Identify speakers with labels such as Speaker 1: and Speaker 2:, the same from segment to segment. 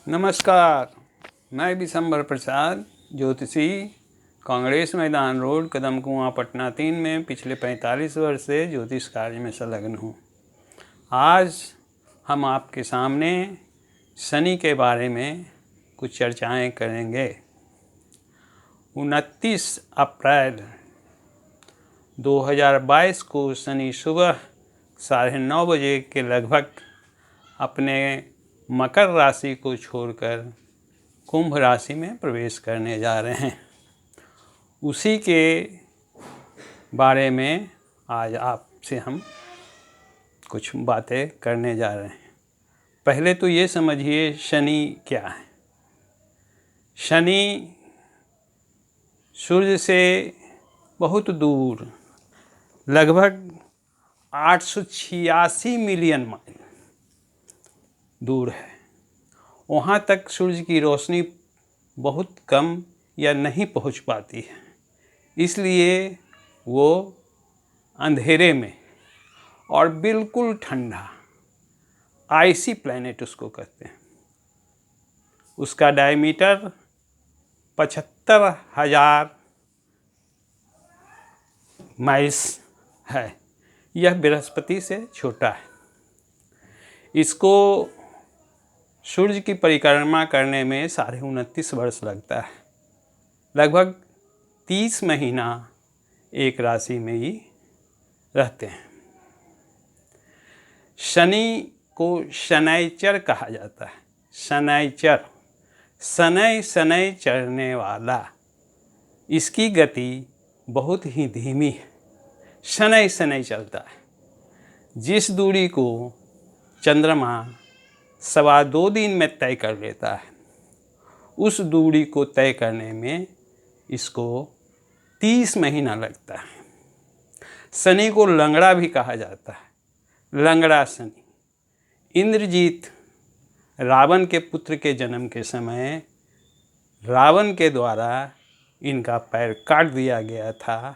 Speaker 1: नमस्कार। मैं विशंबर प्रसाद, ज्योतिषी, कांग्रेस मैदान रोड, कदम कुआं, पटना 3 में पिछले 45 वर्ष से ज्योतिष कार्य में संलग्न हूँ। आज हम आपके सामने शनि के बारे में कुछ चर्चाएं करेंगे। 29 अप्रैल 2022 को शनि सुबह 9:30 बजे के लगभग अपने मकर राशि को छोड़कर कुंभ राशि में प्रवेश करने जा रहे हैं। उसी के बारे में आज आपसे हम कुछ बातें करने जा रहे हैं। पहले तो ये समझिए शनि क्या है। शनि सूर्य से बहुत दूर, लगभग 886 मिलियन माइल दूर है। वहाँ तक सूर्य की रोशनी बहुत कम या नहीं पहुँच पाती है, इसलिए वो अंधेरे में और बिल्कुल ठंडा आइसी प्लैनेट उसको कहते हैं। उसका डायमीटर 75,000 माइल्स है। यह बृहस्पति से छोटा है। इसको सूर्य की परिक्रमा करने में 29.5 वर्ष लगता है। लगभग 30 महीना एक राशि में ही रहते हैं। शनि को शनैचर कहा जाता है। शनैचर, शनै शनै चढ़ने वाला। इसकी गति बहुत ही धीमी है, शनै शनै चलता है। जिस दूरी को चंद्रमा 2.25 दिन में तय कर लेता है, उस दूरी को तय करने में इसको 30 महीना लगता है। शनि को लंगड़ा भी कहा जाता है। लंगड़ा शनि। इंद्रजीत रावण के पुत्र के जन्म के समय रावण के द्वारा इनका पैर काट दिया गया था,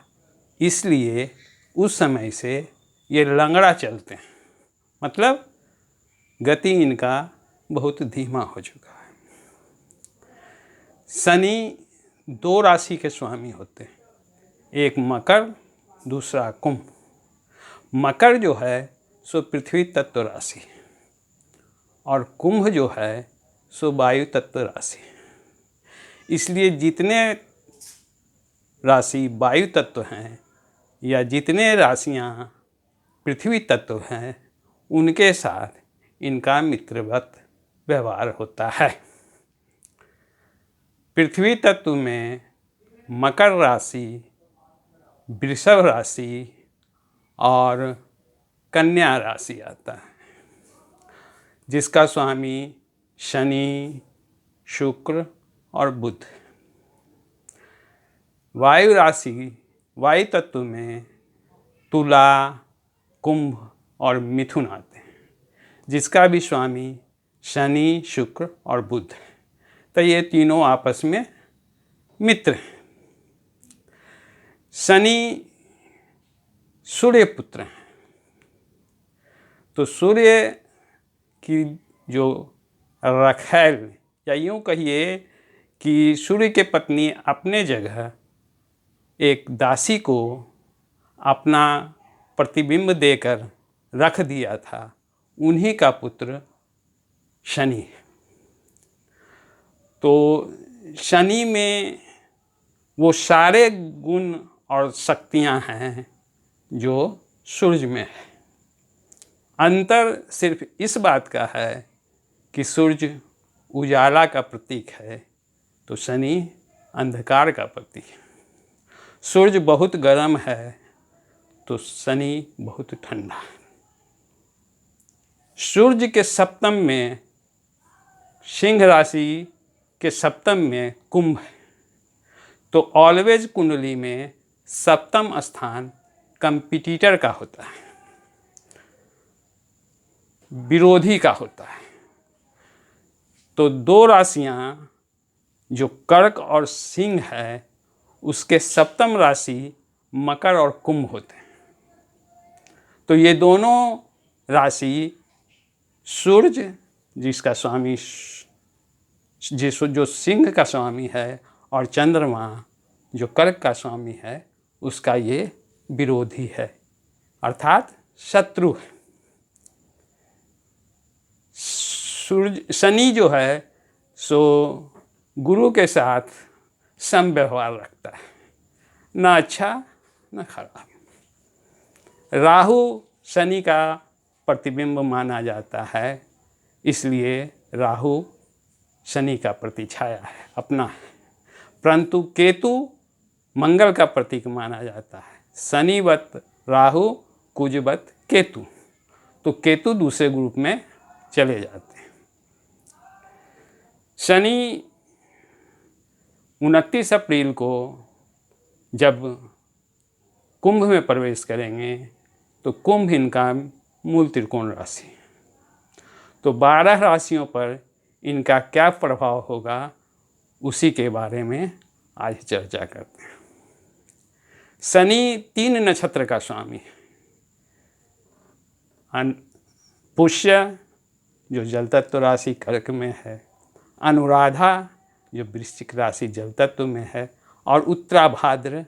Speaker 1: इसलिए उस समय से ये लंगड़ा चलते हैं। मतलब गति इनका बहुत धीमा हो चुका है। शनि 2 राशि के स्वामी होते हैं, एक मकर, दूसरा कुंभ। मकर जो है सो पृथ्वी तत्व राशि और कुंभ जो है सो वायु तत्व राशि। इसलिए जितने राशि वायु तत्व हैं या जितने राशियाँ पृथ्वी तत्व हैं, उनके साथ इनका मित्रवत व्यवहार होता है। पृथ्वी तत्व में मकर राशि, वृषभ राशि और कन्या राशि आता है, जिसका स्वामी शनि, शुक्र और बुध। वायु राशि, वायु तत्व में तुला, कुंभ और मिथुन आते हैं, जिसका भी स्वामी शनि, शुक्र और बुध है। तो ये तीनों आपस में मित्र हैं। शनि सूर्य पुत्र हैं, तो सूर्य की जो रखैल, या यूँ कहिए कि सूर्य के पत्नी अपने जगह एक दासी को अपना प्रतिबिंब देकर रख दिया था, उन्हीं का पुत्र शनि है। तो शनि में वो सारे गुण और शक्तियाँ हैं जो सूर्य में है। अंतर सिर्फ इस बात का है कि सूर्य उजाला का प्रतीक है, तो शनि अंधकार का प्रतीक है। सूर्य बहुत गर्म है, तो शनि बहुत ठंडा है। सूर्य के सप्तम में, सिंह राशि के सप्तम में कुंभ है, तो ऑलवेज कुंडली में सप्तम स्थान कंपटीटर का होता है, विरोधी का होता है। तो 2 राशियाँ जो कर्क और सिंह है, उसके सप्तम राशि मकर और कुंभ होते हैं। तो ये दोनों राशि सूर्य, जिसका स्वामी जो सिंह का स्वामी है, और चंद्रमा जो कर्क का स्वामी है, उसका ये विरोधी है, अर्थात शत्रु है। शनि जो है सो गुरु के साथ सम व्यवहार रखता है, ना अच्छा ना खराब। राहु शनि का प्रतिबिंब माना जाता है, इसलिए राहु शनि का प्रतिछाया है, अपना है। परंतु केतु मंगल का प्रतीक माना जाता है। शनिवत राहु, कुजवत केतु, तो केतु दूसरे ग्रुप में चले जाते हैं। शनि 29 अप्रैल को जब कुंभ में प्रवेश करेंगे तो कुंभ इनका मूल त्रिकोण राशि, तो 12 राशियों पर इनका क्या प्रभाव होगा उसी के बारे में आज चर्चा करते हैं। शनि 3 नक्षत्र का स्वामी है। पुष्य जो जल तत्व राशि कर्क में है, अनुराधा जो वृश्चिक राशि जल तत्व में है, और उत्तराभाद्र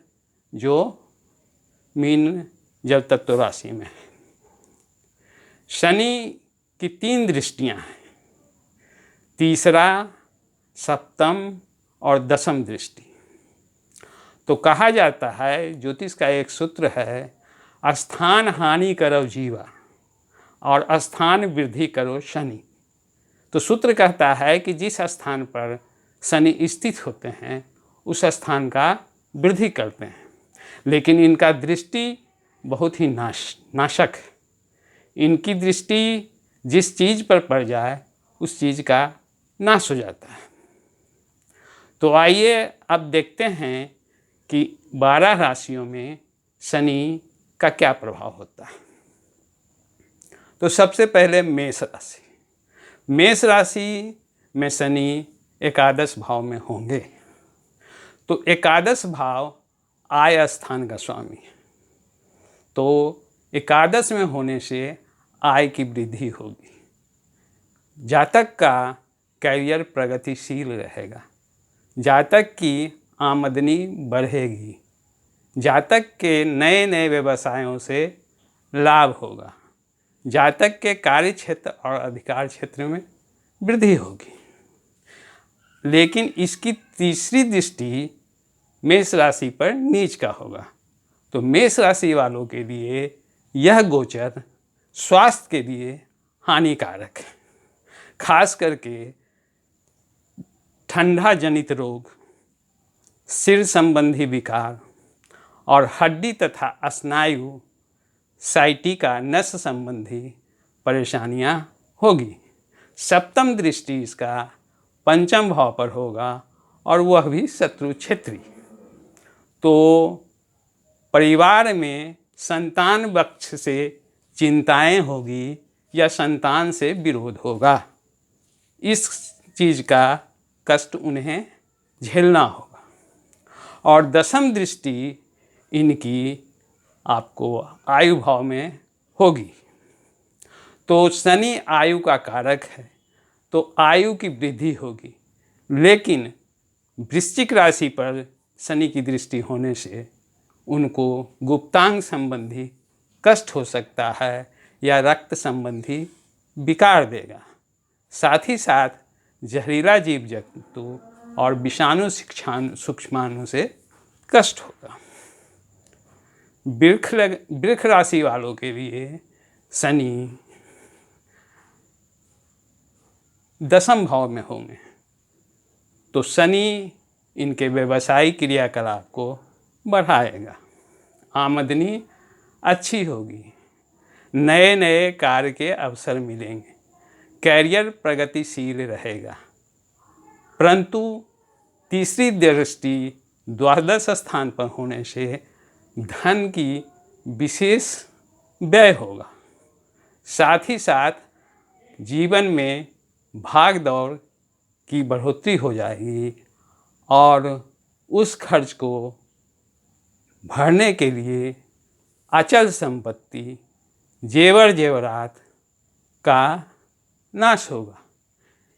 Speaker 1: जो मीन जल तत्व राशि में है। शनि की 3 दृष्टियां हैं, तीसरा, सप्तम और दशम दृष्टि। तो कहा जाता है, ज्योतिष का एक सूत्र है, स्थान हानि करो जीवा और स्थान वृद्धि करो शनि। तो सूत्र कहता है कि जिस स्थान पर शनि स्थित होते हैं उस स्थान का वृद्धि करते हैं, लेकिन इनका दृष्टि बहुत ही नाशक है। इनकी दृष्टि जिस चीज़ पर पड़ जाए उस चीज़ का नाश हो जाता है। तो आइए अब देखते हैं कि 12 राशियों में शनि का क्या प्रभाव होता है। तो सबसे पहले मेष राशि। मेष राशि में शनि एकादश भाव में होंगे, तो एकादश भाव आय स्थान का स्वामी है, तो एकादश में होने से आय की वृद्धि होगी। जातक का कैरियर प्रगतिशील रहेगा, जातक की आमदनी बढ़ेगी, जातक के नए नए व्यवसायों से लाभ होगा, जातक के कार्य क्षेत्र और अधिकार क्षेत्र में वृद्धि होगी। लेकिन इसकी तीसरी दृष्टि मेष राशि पर नीच का होगा, तो मेष राशि वालों के लिए यह गोचर स्वास्थ्य के लिए हानिकारक है। खास करके ठंडा जनित रोग, सिर संबंधी विकार और हड्डी तथा स्नायु साइटिका नस संबंधी परेशानियां होगी। सप्तम दृष्टि इसका पंचम भाव पर होगा और वह भी शत्रु क्षेत्री। तो परिवार में संतान पक्ष से चिंताएं होगी या संतान से विरोध होगा, इस चीज़ का कष्ट उन्हें झेलना होगा। और दशम दृष्टि इनकी आपको आयु भाव में होगी, तो शनि आयु का कारक है, तो आयु की वृद्धि होगी। लेकिन वृश्चिक राशि पर शनि की दृष्टि होने से उनको गुप्तांग संबंधी कष्ट हो सकता है या रक्त संबंधी विकार देगा। साथ ही साथ जहरीला जीव जंतु और विषाणु सूक्ष्माणु से कष्ट होगा। वृक्ष राशि वालों के लिए शनि दशम भाव में होंगे, तो शनि इनके व्यवसायिक क्रियाकलाप को बढ़ाएगा, आमदनी अच्छी होगी, नए नए कार्य के अवसर मिलेंगे, कैरियर प्रगतिशील रहेगा। परंतु तीसरी दृष्टि द्वादश स्थान पर होने से धन की विशेष व्यय होगा। साथ ही साथ जीवन में भाग दौड़ की बढ़ोतरी हो जाएगी और उस खर्च को भरने के लिए अचल संपत्ति, जेवर जेवरात का नाश होगा।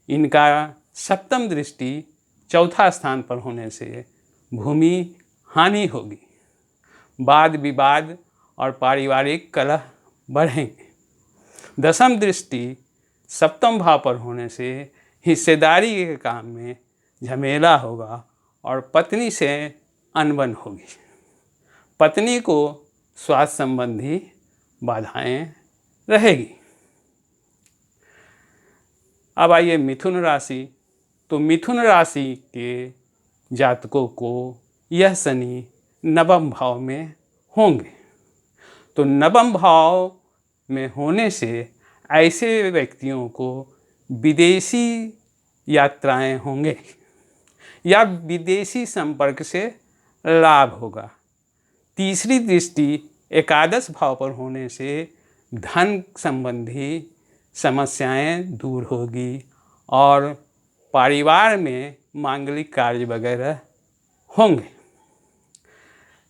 Speaker 1: इनका सप्तम दृष्टि चौथा स्थान पर होने से भूमि हानि होगी, वाद विवाद और पारिवारिक कलह बढ़ेंगे। दसम दृष्टि सप्तम भाव पर होने से हिस्सेदारी के काम में झमेला होगा और पत्नी से अनबन होगी। पत्नी को स्वास्थ्य संबंधी बाधाएं रहेगी। अब आइए मिथुन राशि। तो मिथुन राशि के जातकों को यह शनि नवम भाव में होंगे। तो नवम भाव में होने से ऐसे व्यक्तियों को विदेशी यात्राएं होंगे या विदेशी संपर्क से लाभ होगा। तीसरी दृष्टि एकादश भाव पर होने से धन संबंधी समस्याएं दूर होगी और परिवार में मांगलिक कार्य वगैरह होंगे।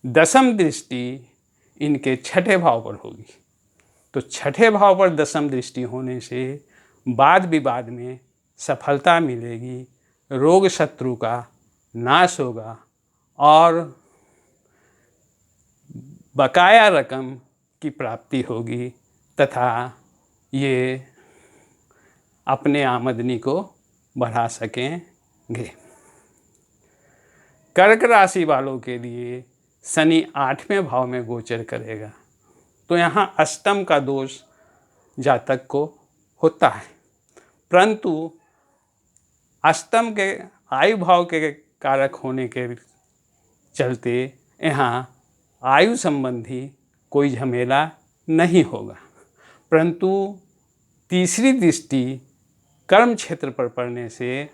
Speaker 1: दसम दृष्टि इनके छठे भाव पर होगी। तो छठे भाव पर दसम दृष्टि होने से वाद विवाद में सफलता मिलेगी, रोग शत्रु का नाश होगा और बकाया रकम की प्राप्ति होगी तथा ये अपने आमदनी को बढ़ा सकेंगे। कर्क राशि वालों के लिए शनि 8वें भाव में गोचर करेगा। तो यहाँ अष्टम का दोष जातक को होता है, परंतु अष्टम के आयु भाव के कारक होने के चलते यहाँ आयु संबंधी कोई झमेला नहीं होगा, परंतु तीसरी दृष्टि कर्म क्षेत्र पर पड़ने से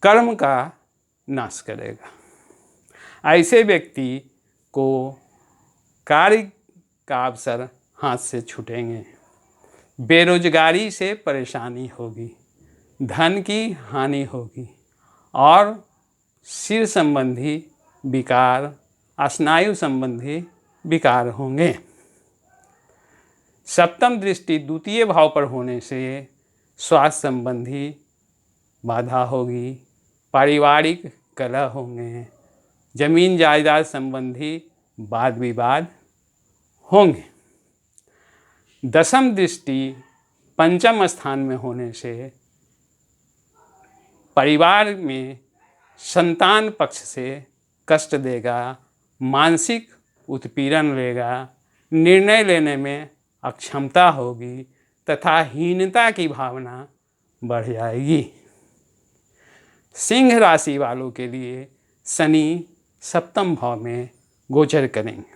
Speaker 1: कर्म का नाश करेगा। ऐसे व्यक्ति को कार्य का अवसर हाथ से छूटेंगे, बेरोजगारी से परेशानी होगी, धन की हानि होगी और सिर संबंधी विकार, स्नायु संबंधी विकार होंगे। सप्तम दृष्टि द्वितीय भाव पर होने से स्वास्थ्य संबंधी बाधा होगी, पारिवारिक कलह होंगे, जमीन जायदाद संबंधी वाद विवाद होंगे। दसम दृष्टि पंचम स्थान में होने से परिवार में संतान पक्ष से कष्ट देगा, मानसिक उत्पीड़न लेगा, निर्णय लेने में अक्षमता होगी तथा हीनता की भावना बढ़ जाएगी। सिंह राशि वालों के लिए शनि सप्तम भाव में गोचर करेंगे।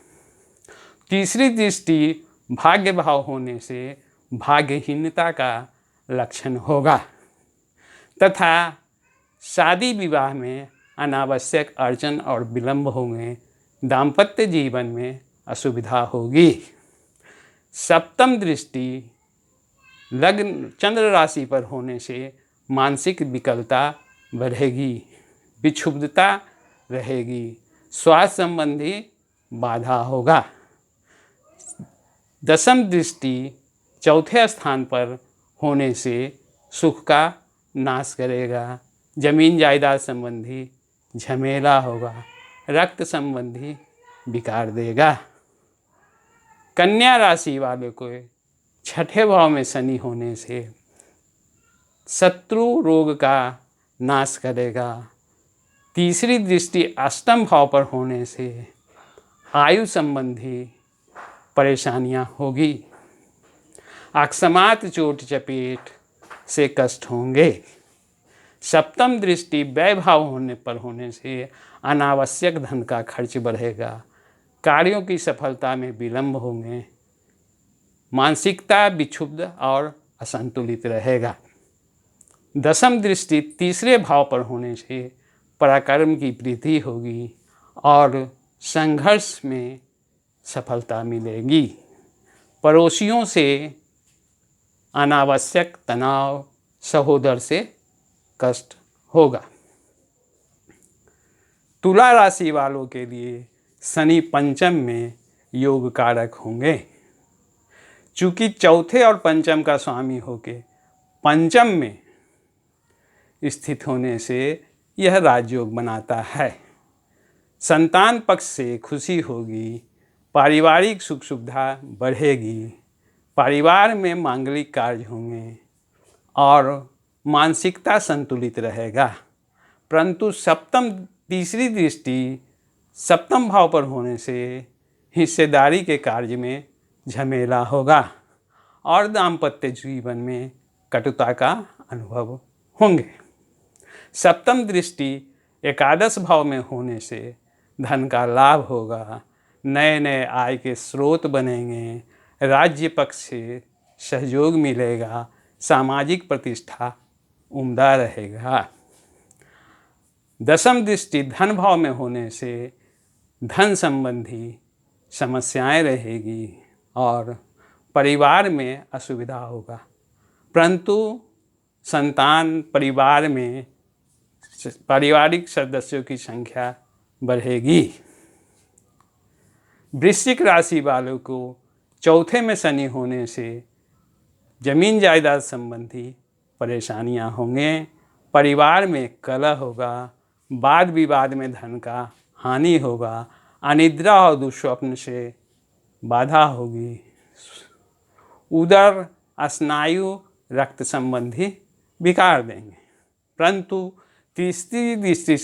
Speaker 1: तीसरी दृष्टि भाग्य भाव होने से भाग्यहीनता का लक्षण होगा तथा शादी विवाह में अनावश्यक अड़चन और विलंब होंगे, दाम्पत्य जीवन में असुविधा होगी। सप्तम दृष्टि लग्न चंद्र राशि पर होने से मानसिक विकलता बढ़ेगी, विक्षुब्धता रहेगी, स्वास्थ्य संबंधी बाधा होगा। दसम दृष्टि चौथे स्थान पर होने से सुख का नाश करेगा, जमीन जायदाद संबंधी झमेला होगा, रक्त संबंधी विकार देगा। कन्या राशि वाले को छठे भाव में शनि होने से शत्रु रोग का नाश करेगा। तीसरी दृष्टि अष्टम भाव पर होने से आयु संबंधी परेशानियां होगी, अकस्मात चोट चपेट से कष्ट होंगे। सप्तम दृष्टि व्यय भाव होने पर होने से अनावश्यक धन का खर्च बढ़ेगा, कार्यों की सफलता में विलंब होंगे, मानसिकता विक्षुब्ध और असंतुलित रहेगा। दसम दृष्टि तीसरे भाव पर होने से पराक्रम की वृद्धि होगी और संघर्ष में सफलता मिलेगी। पड़ोसियों से अनावश्यक तनाव, सहोदर से कष्ट होगा। तुला राशि वालों के लिए शनि पंचम में योग कारक होंगे। चूँकि चौथे और पंचम का स्वामी होके पंचम में स्थित होने से यह राजयोग बनाता है। संतान पक्ष से खुशी होगी, पारिवारिक सुख सुविधा बढ़ेगी, परिवार में मांगलिक कार्य होंगे और मानसिकता संतुलित रहेगा। परंतु तीसरी दृष्टि सप्तम भाव पर होने से हिस्सेदारी के कार्य में झमेला होगा और दाम्पत्य जीवन में कटुता का अनुभव होंगे। सप्तम दृष्टि एकादश भाव में होने से धन का लाभ होगा, नए नए आय के स्रोत बनेंगे, राज्य पक्ष से सहयोग मिलेगा, सामाजिक प्रतिष्ठा उम्दा रहेगा। दसम दृष्टि धन भाव में होने से धन संबंधी समस्याएं रहेगी और परिवार में असुविधा होगा, परंतु संतान परिवार में पारिवारिक सदस्यों की संख्या बढ़ेगी। वृश्चिक राशि वालों को चौथे में शनि होने से जमीन जायदाद संबंधी परेशानियां होंगे, परिवार में कलह होगा, वाद विवाद में धन का हानि होगा, अनिद्रा और दुस्वप्न से बाधा होगी, उदर स्नायु रक्त संबंधी विकार देंगे। परंतु तीसरी दृष्टि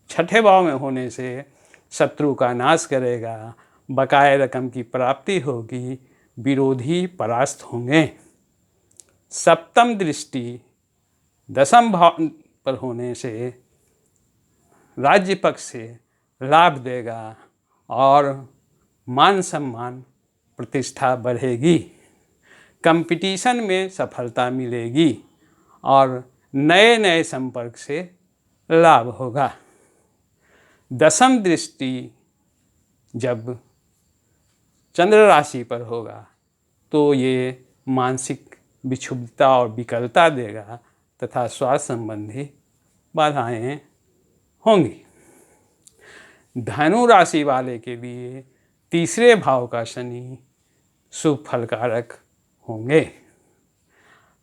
Speaker 1: छठे भाव में होने से शत्रु का नाश करेगा, बकाया रकम की प्राप्ति होगी, विरोधी परास्त होंगे। सप्तम दृष्टि दसम भाव पर होने से राज्य पक्ष से लाभ देगा और मान सम्मान प्रतिष्ठा बढ़ेगी, कंपटीशन में सफलता मिलेगी और नए नए संपर्क से लाभ होगा। दसम दृष्टि जब चंद्र राशि पर होगा तो ये मानसिक विक्षुब्धता और विकलता देगा तथा स्वास्थ्य संबंधी बाधाएं होंगी। धनु राशि वाले के लिए तीसरे भाव का शनि शुभ फलकारक होंगे,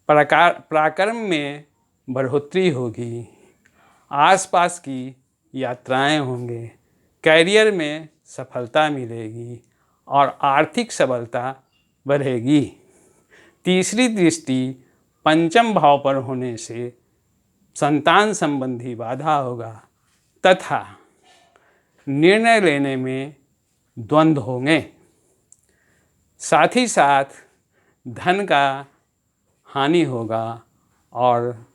Speaker 1: पराक्रम में बढ़ोतरी होगी, आसपास की यात्राएं होंगे, कैरियर में सफलता मिलेगी और आर्थिक सबलता बढ़ेगी। तीसरी दृष्टि पंचम भाव पर होने से संतान संबंधी बाधा होगा तथा निर्णय लेने में द्वंद्व होंगे, साथ ही साथ धन का हानि होगा और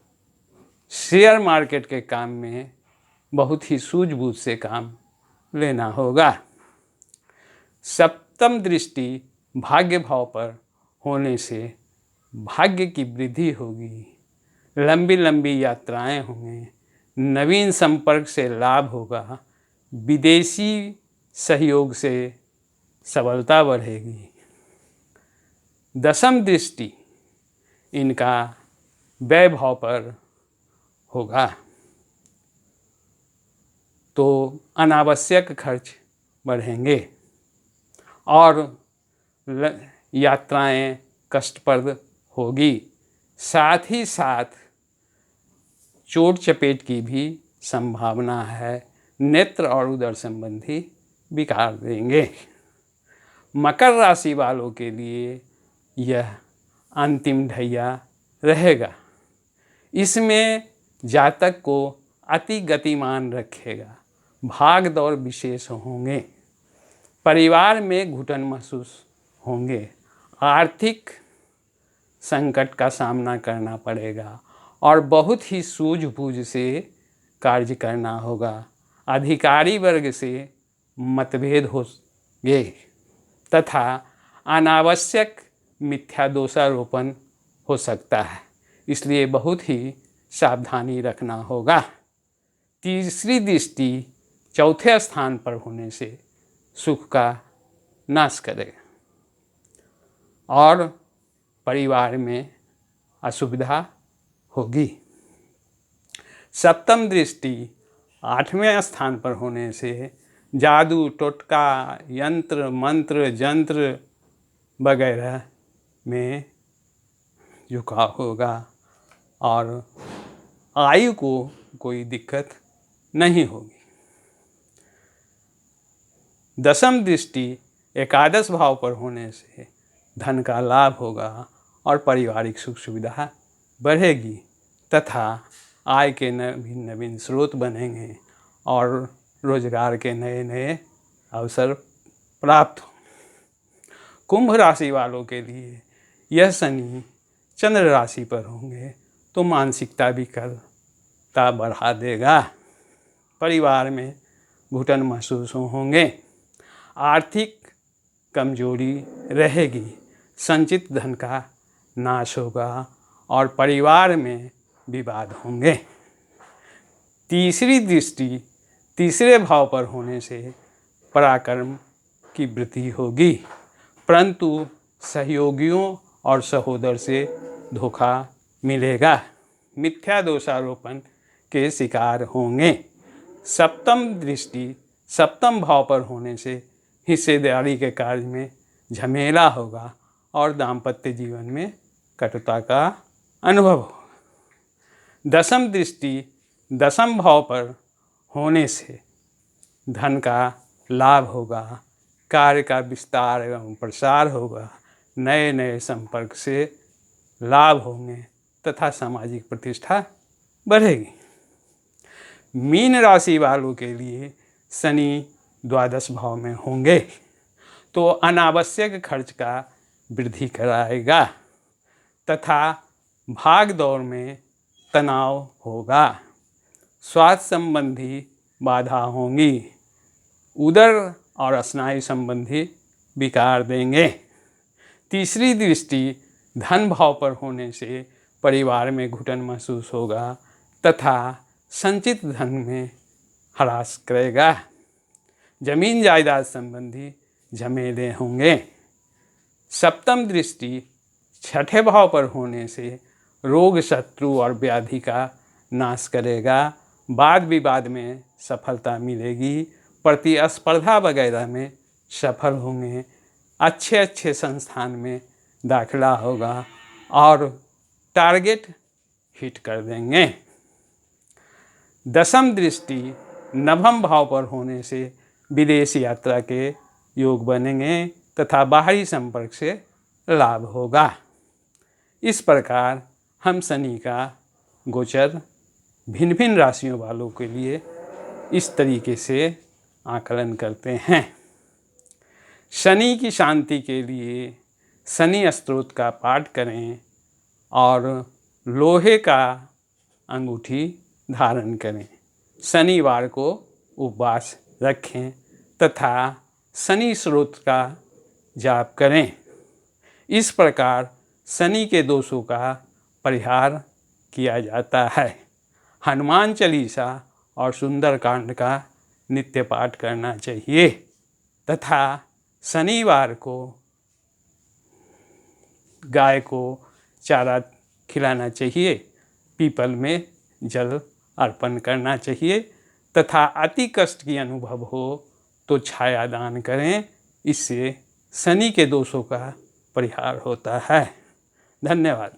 Speaker 1: शेयर मार्केट के काम में बहुत ही सूझबूझ से काम लेना होगा। सप्तम दृष्टि भाग्य भाव पर होने से भाग्य की वृद्धि होगी, लंबी लंबी यात्राएं होंगी, नवीन संपर्क से लाभ होगा, विदेशी सहयोग से सबलता बढ़ेगी। दसम दृष्टि इनका व्यय भाव पर होगा तो अनावश्यक खर्च बढ़ेंगे और यात्राएं कष्टप्रद होगी, साथ ही साथ चोट चपेट की भी संभावना है, नेत्र और उदर संबंधी विकार देंगे। मकर राशि वालों के लिए यह अंतिम ढैया रहेगा, इसमें जातक को अति गतिमान रखेगा, भाग दौड़ विशेष होंगे, परिवार में घुटन महसूस होंगे, आर्थिक संकट का सामना करना पड़ेगा और बहुत ही सूझबूझ से कार्य करना होगा, अधिकारी वर्ग से मतभेद होंगे तथा अनावश्यक मिथ्या दोषारोपण हो सकता है, इसलिए बहुत ही सावधानी रखना होगा। तीसरी दृष्टि चौथे स्थान पर होने से सुख का नाश करेगा और परिवार में असुविधा होगी। सप्तम दृष्टि आठवें स्थान पर होने से जादू टोटका यंत्र मंत्र जंत्र वगैरह में झुकाव होगा और आयु को कोई दिक्कत नहीं होगी। दशम दृष्टि एकादश भाव पर होने से धन का लाभ होगा और पारिवारिक सुख सुविधा बढ़ेगी तथा आय के नवीन नवीन स्रोत बनेंगे और रोजगार के नए नए अवसर प्राप्त हों। कुंभ राशि वालों के लिए यह शनि चंद्र राशि पर होंगे तो मानसिकता विकलता बढ़ा देगा। परिवार में घुटन महसूस होंगे, आर्थिक कमजोरी रहेगी, संचित धन का नाश होगा और परिवार में विवाद होंगे। तीसरी दृष्टि तीसरे भाव पर होने से पराक्रम की वृद्धि होगी, परंतु सहयोगियों और सहोदर से धोखा मिलेगा, मिथ्या दोषारोपण के शिकार होंगे। सप्तम दृष्टि सप्तम भाव पर होने से हिस्सेदारी के कार्य में झमेला होगा और दाम्पत्य जीवन में कटुता का अनुभव होगा। दशम दृष्टि दशम भाव पर होने से धन का लाभ होगा, कार्य का विस्तार एवं प्रसार होगा, नए नए संपर्क से लाभ होंगे तथा सामाजिक प्रतिष्ठा बढ़ेगी। मीन राशि वालों के लिए शनि द्वादश भाव में होंगे तो अनावश्यक खर्च का वृद्धि कराएगा तथा भाग दौड़ में तनाव होगा, स्वास्थ्य संबंधी बाधा होंगी, उदर और स्नायु संबंधी विकार देंगे। तीसरी दृष्टि धन भाव पर होने से परिवार में घुटन महसूस होगा तथा संचित धन में ह्रास करेगा, जमीन जायदाद संबंधी झमेले होंगे। सप्तम दृष्टि छठे भाव पर होने से रोग शत्रु और व्याधि का नाश करेगा, वाद विवाद में सफलता मिलेगी, प्रतिस्पर्धा वगैरह में सफल होंगे, अच्छे अच्छे संस्थान में दाखिला होगा और टारगेट हिट कर देंगे। दशम दृष्टि नवम भाव पर होने से विदेश यात्रा के योग बनेंगे तथा बाहरी संपर्क से लाभ होगा। इस प्रकार हम शनि का गोचर भिन्न भिन्न राशियों वालों के लिए इस तरीके से आकलन करते हैं। शनि की शांति के लिए शनि स्तोत्र का पाठ करें और लोहे का अंगूठी धारण करें, शनिवार को उपवास रखें तथा शनि स्तोत्र का जाप करें। इस प्रकार शनि के दोषों का परिहार किया जाता है। हनुमान चालीसा और सुंदरकांड का नित्य पाठ करना चाहिए तथा शनिवार को गाय को चारा खिलाना चाहिए, पीपल में जल अर्पण करना चाहिए तथा अति कष्ट की अनुभव हो तो छाया दान करें, इससे शनि के दोषों का परिहार होता है। धन्यवाद।